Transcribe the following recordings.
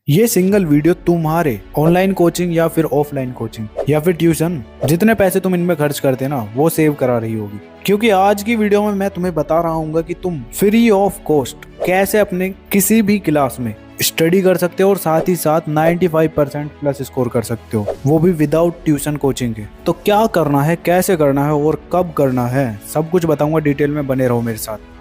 ये single video तुम्हारे online coaching या फिर ऑफलाइन कोचिंग या फिर ट्यूशन जितने पैसे तुम इनमें खर्च करते ना वो सेव करा रही होगी। क्योंकि आज की वीडियो में मैं तुम्हें बता रहा हूँ कि तुम फ्री ऑफ कॉस्ट कैसे अपने किसी भी क्लास में स्टडी कर सकते हो और साथ ही साथ 95% प्लस स्कोर कर सकते हो, वो भी विदाउट ट्यूशन कोचिंग के। तो क्या करना है, कैसे करना है और कब करना है, सब कुछ बताऊंगा। डिटेल में बने रहो मेरे साथ।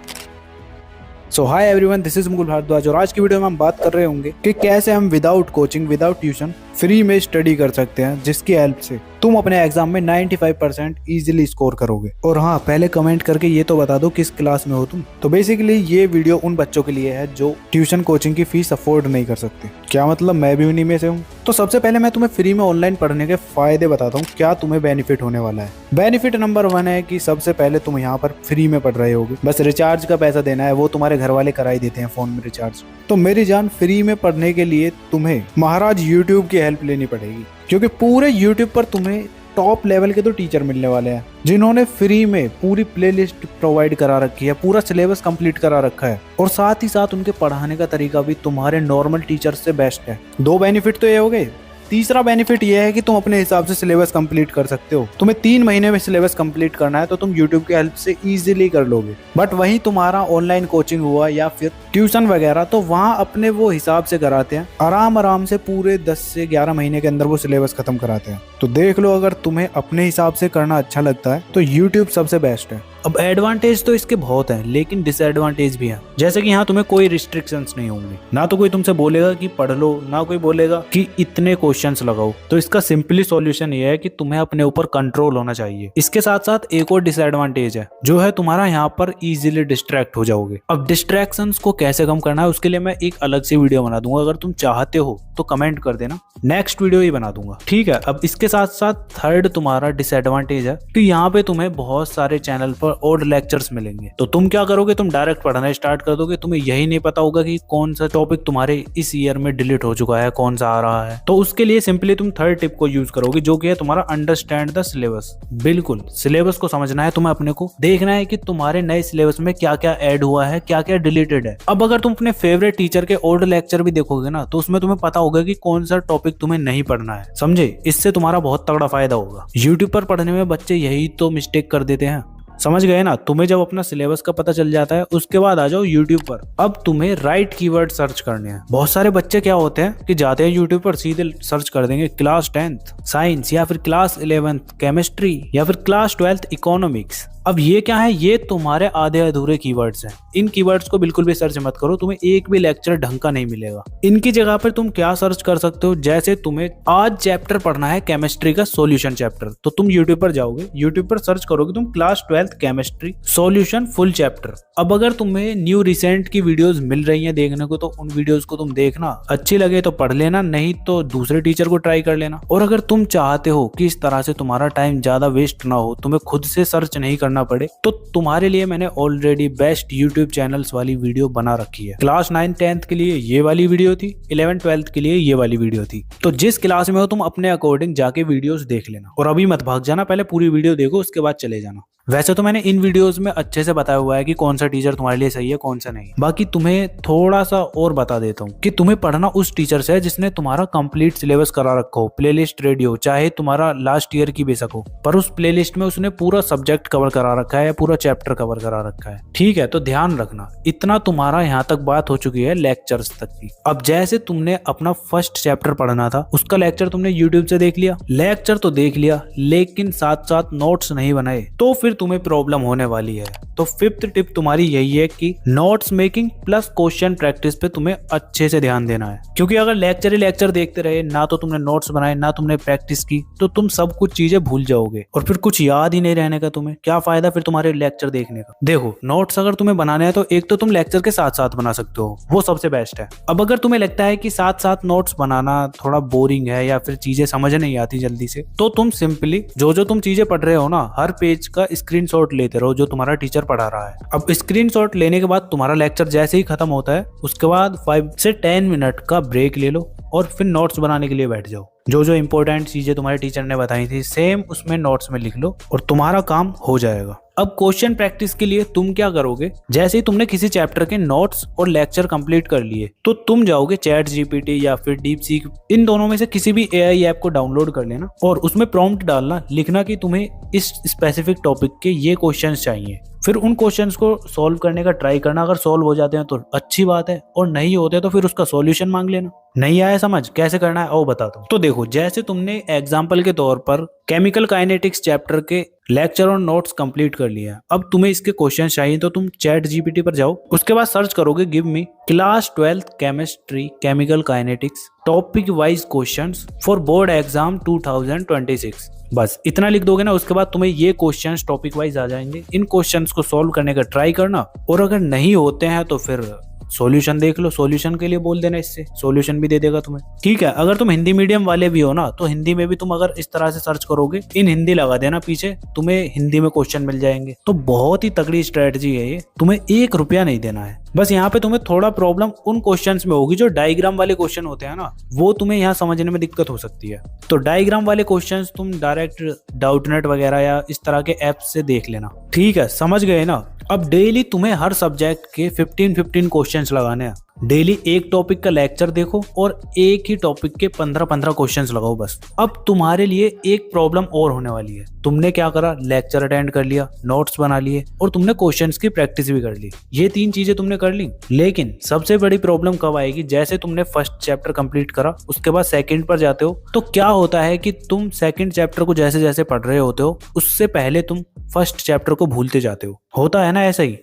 So hi everyone, this is Mukul Bhardwaj और आज की वीडियो में हम बात कर रहे होंगे कि कैसे हम without coaching without tuition free में स्टडी कर सकते हैं, जिसकी हेल्प से तुम अपने एग्जाम में 95% इजीली स्कोर करोगे। और हाँ, पहले कमेंट करके ये तो बता दो किस क्लास में हो तुम। तो बेसिकली ये वीडियो उन बच्चों के लिए है जो ट्यूशन कोचिंग की फीस अफोर्ड नहीं कर सकते। क्या मतलब, मैं भी उन्हीं में से हूँ। तो सबसे पहले मैं तुम्हें फ्री में ऑनलाइन पढ़ने के फायदे बताता हूँ, क्या तुम्हें बेनिफिट होने वाला है। बेनिफिट नंबर 1 है कि सबसे पहले तुम यहाँ पर फ्री में पढ़ रहे होगे, बस रिचार्ज का पैसा देना है, वो तुम्हारे घर वाले कराई देते हैं फोन में रिचार्ज। तो मेरी जान, फ्री में पढ़ने के लिए तुम्हें महाराज यूट्यूब की हेल्प लेनी पड़ेगी, क्योंकि पूरे यूट्यूब पर तुम्हें टॉप लेवल के तो टीचर मिलने वाले हैं जिन्होंने फ्री में पूरी प्लेलिस्ट प्रोवाइड करा रखी है, पूरा सिलेबस कंप्लीट करा रखा है और साथ ही साथ उनके पढ़ाने का तरीका भी तुम्हारे नॉर्मल टीचर से बेस्ट है। 2 बेनिफिट तो ये हो गए। तीसरा बेनिफिट ये है कि तुम अपने हिसाब से सिलेबस कंप्लीट कर सकते हो। तुम्हें 3 महीने में सिलेबस कंप्लीट करना है तो तुम यूट्यूब की हेल्प से इजीली कर लोगे। बट वहीं तुम्हारा ऑनलाइन कोचिंग हुआ या फिर ट्यूशन वगैरह, तो वहाँ अपने वो हिसाब से कराते हैं, आराम से पूरे 10 से 11 महीने के अंदर वो सिलेबस खत्म कराते हैं। तो देख लो, अगर तुम्हें अपने हिसाब से करना अच्छा लगता है तो यूट्यूब सबसे बेस्ट है। अब एडवांटेज तो इसके बहुत हैं, लेकिन डिसएडवांटेज भी हैं। जैसे कि यहाँ तुम्हें कोई रिस्ट्रिक्शंस नहीं होंगे, ना तो कोई तुमसे बोलेगा कि पढ़ लो, ना कोई बोलेगा कि इतने क्वेश्चंस लगाओ। तो इसका सिंपली सॉल्यूशन ये है कि तुम्हें अपने ऊपर कंट्रोल होना चाहिए। इसके साथ साथ एक और डिसएडवांटेज है, जो है तुम्हारा यहाँ पर इजीली डिस्ट्रैक्ट हो जाओगे। अब डिस्ट्रैक्शंस को कैसे कम करना है उसके लिए मैं एक अलग से वीडियो बना दूंगा। अगर तुम चाहते हो तो कमेंट कर देना, नेक्स्ट वीडियो ही बना दूंगा, ठीक है। अब इसके साथ साथ थर्ड तुम्हारा डिसएडवांटेज है कि यहाँ पे तुम्हें बहुत सारे चैनल पर और लेक्चर्स मिलेंगे। तो तुम क्या करोगे, तुम डायरेक्ट पढ़ना स्टार्ट कर दोगे। तुम्हें यही नहीं पता होगा कि कौन सा टॉपिक तुम्हारे इस ईयर में डिलीट हो चुका है, कौन सा आ रहा है। तो उसके लिए सिंपली तुम थर्ड टिप को यूज करोगे, जो कि है तुम्हारा अंडरस्टैंड द सिलेबस। बिल्कुल सिलेबस को समझना है तुम्हें, अपने को देखना है कि तुम्हारे नए सिलेबस में क्या क्या ऐड हुआ है, क्या क्या डिलीटेड है। अब अगर तुम अपने फेवरेट टीचर के ओल्ड लेक्चर भी देखोगे ना, तो उसमें तुम्हें पता होगा कि कौन सा टॉपिक तुम्हें नहीं पढ़ना है, समझे। इससे तुम्हारा बहुत तगड़ा फायदा होगा। यूट्यूब पर पढ़ने में बच्चे यही तो मिस्टेक कर देते हैं, समझ गए ना। तुम्हें जब अपना सिलेबस का पता चल जाता है, उसके बाद आ जाओ यूट्यूब पर। अब तुम्हें राइट कीवर्ड सर्च करने हैं। बहुत सारे बच्चे क्या होते हैं कि जाते हैं यूट्यूब पर, सीधे सर्च कर देंगे क्लास 10th साइंस या फिर क्लास 11th केमिस्ट्री या फिर क्लास 12th इकोनॉमिक्स। अब ये क्या है, ये तुम्हारे आधे अधूरे कीवर्ड्स हैं। इन कीवर्ड्स को बिल्कुल भी सर्च मत करो, तुम्हें एक भी लेक्चर ढंग का नहीं मिलेगा। इनकी जगह पर तुम क्या सर्च कर सकते हो, जैसे तुम्हें आज चैप्टर पढ़ना है केमिस्ट्री का सॉल्यूशन चैप्टर, तो तुम यूट्यूब पर जाओगे, यूट्यूब पर सर्च करोगे तुम class 12th chemistry solution full chapter. अब अगर तुम्हें न्यू रिसेंट की वीडियोस मिल रही हैं देखने को, तो उन वीडियोस को तुम देखना, अच्छी लगे तो पढ़ लेना, नहीं तो दूसरे टीचर को ट्राई कर लेना। और अगर तुम चाहते हो कि इस तरह से तुम्हारा टाइम ज्यादा वेस्ट ना हो, तुम्हें खुद से सर्च नहीं करना पड़े, तो तुम्हारे लिए मैंने ऑलरेडी बेस्ट यूट्यूब चैनल्स वाली वीडियो बना रखी है। क्लास 9th 10th के लिए ये वाली वीडियो थी, 11th 12th के लिए ये वाली वीडियो थी। तो जिस क्लास में हो तुम अपने अकॉर्डिंग जाके वीडियोस देख लेना। और अभी मत भाग जाना, पहले पूरी वीडियो देखो, उसके बाद चले जाना। वैसे तो मैंने इन वीडियोस में अच्छे से बताया हुआ है कि कौन सा टीचर तुम्हारे लिए सही है, कौन सा नहीं। बाकी तुम्हें थोड़ा सा और बता देता हूँ कि तुम्हें पढ़ना उस टीचर से है जिसने तुम्हारा कंप्लीट सिलेबस करा रखा हो, प्लेलिस्ट रेडी हो, चाहे तुम्हारा लास्ट ईयर की बेशक हो, पर उस प्लेलिस्ट में उसने पूरा सब्जेक्ट कवर करा रखा है या पूरा चैप्टर कवर करा रखा है, ठीक है। तो ध्यान रखना, इतना तुम्हारा यहाँ तक बात हो चुकी है लेक्चर्स तक की। अब जैसे तुमने अपना फर्स्ट चैप्टर पढ़ना था, उसका लेक्चर तुमने यूट्यूब से देख लिया, लेक्चर तो देख लिया, लेकिन साथ साथ नोट्स नहीं बनाए, तो फिर तुम्हें प्रॉब्लम होने वाली है। तो 5th टिप तुम्हारी यही है कि notes making plus question practice पे तुम्हें अच्छे से ध्यान देना है। क्योंकि अगर लेक्चर ही लेक्चर देखते रहे, ना तो तुमने नोट्स बनाए ना तुमने प्रैक्टिस की, तो तुम सब कुछ चीजें भूल जाओगे और फिर कुछ याद ही नहीं रहने का। तुम्हें क्या फायदा फिर तुम्हारे लेक्चर देखने का। देखो, नोट्स अगर तुम्हें बनाने हैं तो एक तो तुम लेक्चर के साथ साथ बना सकते हो, वो सबसे बेस्ट है। अब अगर तुम्हें लगता है कि साथ साथ नोट्स बनाना थोड़ा बोरिंग है या फिर चीजें समझ नहीं आती जल्दी से, तो तुम सिंपली जो तुम चीजें पढ़ रहे हो ना, हर पेज का स्क्रीनशॉट लेते रहो जो तुम्हारा टीचर पढ़ा रहा है। अब स्क्रीनशॉट लेने के बाद तुम्हारा लेक्चर जैसे ही खत्म होता है, उसके बाद 5 से 10 मिनट का ब्रेक ले लो और फिर नोट्स बनाने के लिए बैठ जाओ। जो जो इंपॉर्टेंट चीजें तुम्हारे टीचर ने बताई थी सेम उसमें नोट्स में लिख लो और तुम्हारा काम हो जाएगा। अब क्वेश्चन प्रैक्टिस के लिए तुम क्या करोगे, जैसे ही तुमने किसी चैप्टर के नोट्स और लेक्चर कंप्लीट कर लिए तो तुम जाओगे चैट जीपीटी या फिर डीप सीक, इन दोनों में से किसी भी एआई ऐप को डाउनलोड कर लेना और उसमें प्रॉम्प्ट डालना, लिखना कि तुम्हें इस स्पेसिफिक टॉपिक के ये क्वेश्चंस चाहिए। फिर उन क्वेश्चंस को सॉल्व करने का ट्राई करना, अगर सॉल्व हो जाते हैं तो अच्छी बात है और नहीं होते तो फिर उसका सॉल्यूशन मांग लेना। नहीं आया समझ कैसे करना है आओ बताता हूँ। तो देखो, जैसे तुमने एग्जाम्पल के तौर पर केमिकल काइनेटिक्स चैप्टर के लेक्चर और नोट्स कंप्लीट कर लिया, अब तुम्हें इसके क्वेश्चन चाहिए तो तुम चैट जीपीटी पर जाओ, उसके बाद सर्च करोगे give me class 12th chemistry chemical kinetics topic wise questions for board exam 2026। बस इतना लिख दोगे ना, उसके बाद तुम्हें ये क्वेश्चंस टॉपिक वाइज आ जाएंगे। इन क्वेश्चंस को सॉल्व करने का ट्राई करना और अगर नहीं होते हैं तो फिर सॉल्यूशन देख लो, सॉल्यूशन के लिए बोल देना, इससे सॉल्यूशन भी दे देगा तुम्हें। ठीक है, अगर तुम हिंदी मीडियम वाले भी हो ना तो हिंदी में भी तुम अगर इस तरह से सर्च करोगे, इन हिंदी लगा देना पीछे, तुम्हें हिंदी में क्वेश्चन मिल जाएंगे। तो बहुत ही तगड़ी स्ट्रेटजी है ये, तुम्हें 1 रुपया नहीं देना है। बस यहाँ पे तुम्हें थोड़ा प्रॉब्लम उन क्वेश्चंस में होगी जो डायग्राम वाले क्वेश्चन होते हैं ना, वो तुम्हें यहाँ समझने में दिक्कत हो सकती है। तो डायग्राम वाले क्वेश्चंस तुम डायरेक्ट डाउटनेट वगैरह या इस तरह के ऐप से देख लेना। ठीक है, समझ गए ना। अब डेली तुम्हें हर सब्जेक्ट के 15-15 क्वेश्चंस लगाने हैं। डेली एक टॉपिक का लेक्चर देखो और एक ही टॉपिक के 15-15 क्वेश्चंस लगाओ बस। अब तुम्हारे लिए एक प्रॉब्लम और होने वाली है। तुमने क्या करा, लेक्चर अटेंड कर लिया, नोट्स बना लिए और तुमने क्वेश्चंस की प्रैक्टिस भी कर ली। ये 3 चीजें तुमने कर ली, लेकिन सबसे बड़ी प्रॉब्लम कब आएगी, जैसे तुमने फर्स्ट चैप्टर कंप्लीट करा उसके बाद सेकंड पर जाते हो तो क्या होता है कि तुम सेकंड चैप्टर को जैसे जैसे पढ़ रहे होते हो उससे पहले तुम फर्स्ट चैप्टर को भूलते जाते हो। होता है ना ऐसा ही।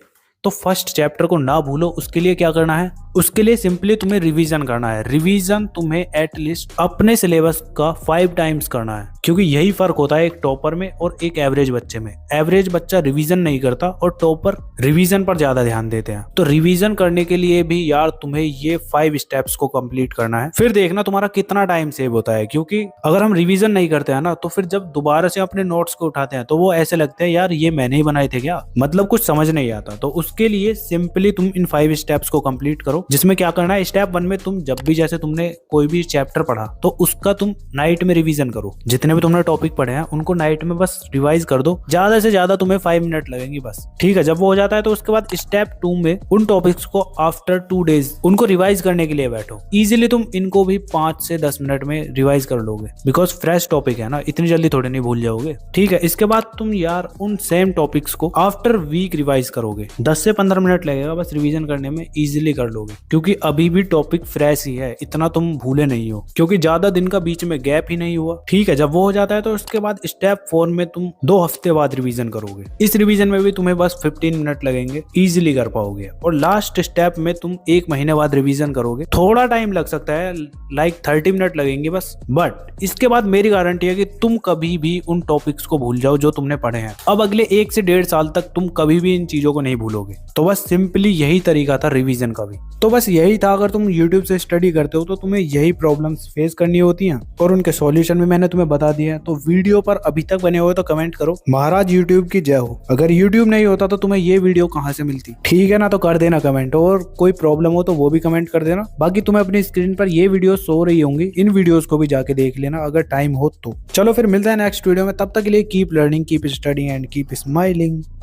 तो फर्स्ट चैप्टर को ना भूलो, उसके लिए क्या करना है, उसके लिए सिंपली तुम्हें रिवीजन करना है। रिवीजन तुम्हें एटलीस्ट अपने सिलेबस का 5 टाइम्स करना है, क्योंकि यही फर्क होता है एक टॉपर में और एक एवरेज बच्चे में। एवरेज बच्चा रिवीजन नहीं करता और टॉपर रिवीजन पर ज्यादा ध्यान देते हैं। तो रिवीजन करने के लिए भी यार तुम्हें ये 5 स्टेप्स को कंप्लीट करना है। फिर देखना तुम्हारा कितना टाइम सेव होता है, क्योंकि अगर हम रिवीजन नहीं करते हैं ना तो फिर जब दोबारा से अपने नोट्स को उठाते हैं तो वो ऐसे लगते हैं यार ये मैंने ही बनाए थे क्या, मतलब कुछ समझ नहीं आता। तो उसके लिए सिंपली तुम इन 5 स्टेप्स को कंप्लीट करो, जिसमें क्या करना है, स्टेप 1 में तुम जब भी जैसे तुमने कोई भी चैप्टर पढ़ा तो उसका तुम नाइट में रिवीजन करो। जितने भी तुमने टॉपिक पढ़े हैं उनको नाइट में बस रिवाइज कर दो, ज्यादा से ज्यादा तुम्हें 5 मिनट लगेंगे बस। ठीक है, जब वो हो जाता है तो उसके बाद स्टेप 2 में उन टॉपिक्स को आफ्टर 2 डेज उनको रिवाइज करने के लिए बैठो। इजीली तुम इनको भी 5 से 10 मिनट में रिवाइज कर लोगे, बिकॉज फ्रेश टॉपिक है ना, इतनी जल्दी थोड़ी नहीं भूल जाओगे। ठीक है, इसके बाद तुम यार उन सेम टॉपिक्स को आफ्टर वीक रिवाइज करोगे। 10 से 15 मिनट लगेगा बस रिवीजन करने में, इजीली कर लोगे, क्योंकि अभी भी टॉपिक फ्रेश ही है, इतना तुम भूले नहीं हो, क्योंकि ज्यादा दिन का बीच में गैप ही नहीं हुआ। ठीक है, जब वो हो जाता है तो उसके बाद स्टेप 4 में तुम 2 हफ्ते बाद रिवीजन करोगे। इस रिवीजन में भी तुम्हें बस 15 मिनट लगेंगे, इजीली कर पाओगे। और लास्ट स्टेप में तुम 1 महीने बाद रिवीजन करोगे, थोड़ा टाइम लग सकता है, लाइक 30 मिनट लगेंगे बस, बट इसके बाद मेरी गारंटी है कि तुम कभी भी उन टॉपिक्स को भूल जाओ जो तुमने पढ़े हैं। अब अगले 1 से 1.5 साल तक तुम कभी भी इन चीजों को नहीं भूलोगे। तो बस सिंपली यही तरीका था रिवीजन का भी। तो बस यही था, अगर तुम YouTube से स्टडी करते हो तो तुम्हें यही प्रॉब्लम्स फेस करनी होती हैं और उनके सॉल्यूशन भी मैंने तुम्हें बता दिए हैं। तो वीडियो पर अभी तक बने हुए तो कमेंट करो महाराज YouTube की जय हो। अगर YouTube नहीं होता तो तुम्हें ये वीडियो कहाँ से मिलती, ठीक है ना। तो कर देना कमेंट, और कोई प्रॉब्लम हो तो वो भी कमेंट कर देना। बाकी तुम्हें अपनी स्क्रीन पर ये वीडियो सो रही होंगी, इन वीडियोस को भी जाके देख लेना अगर टाइम हो तो। चलो फिर मिलता है नेक्स्ट वीडियो में, तब तक के लिए keep learning, keep studying and keep smiling.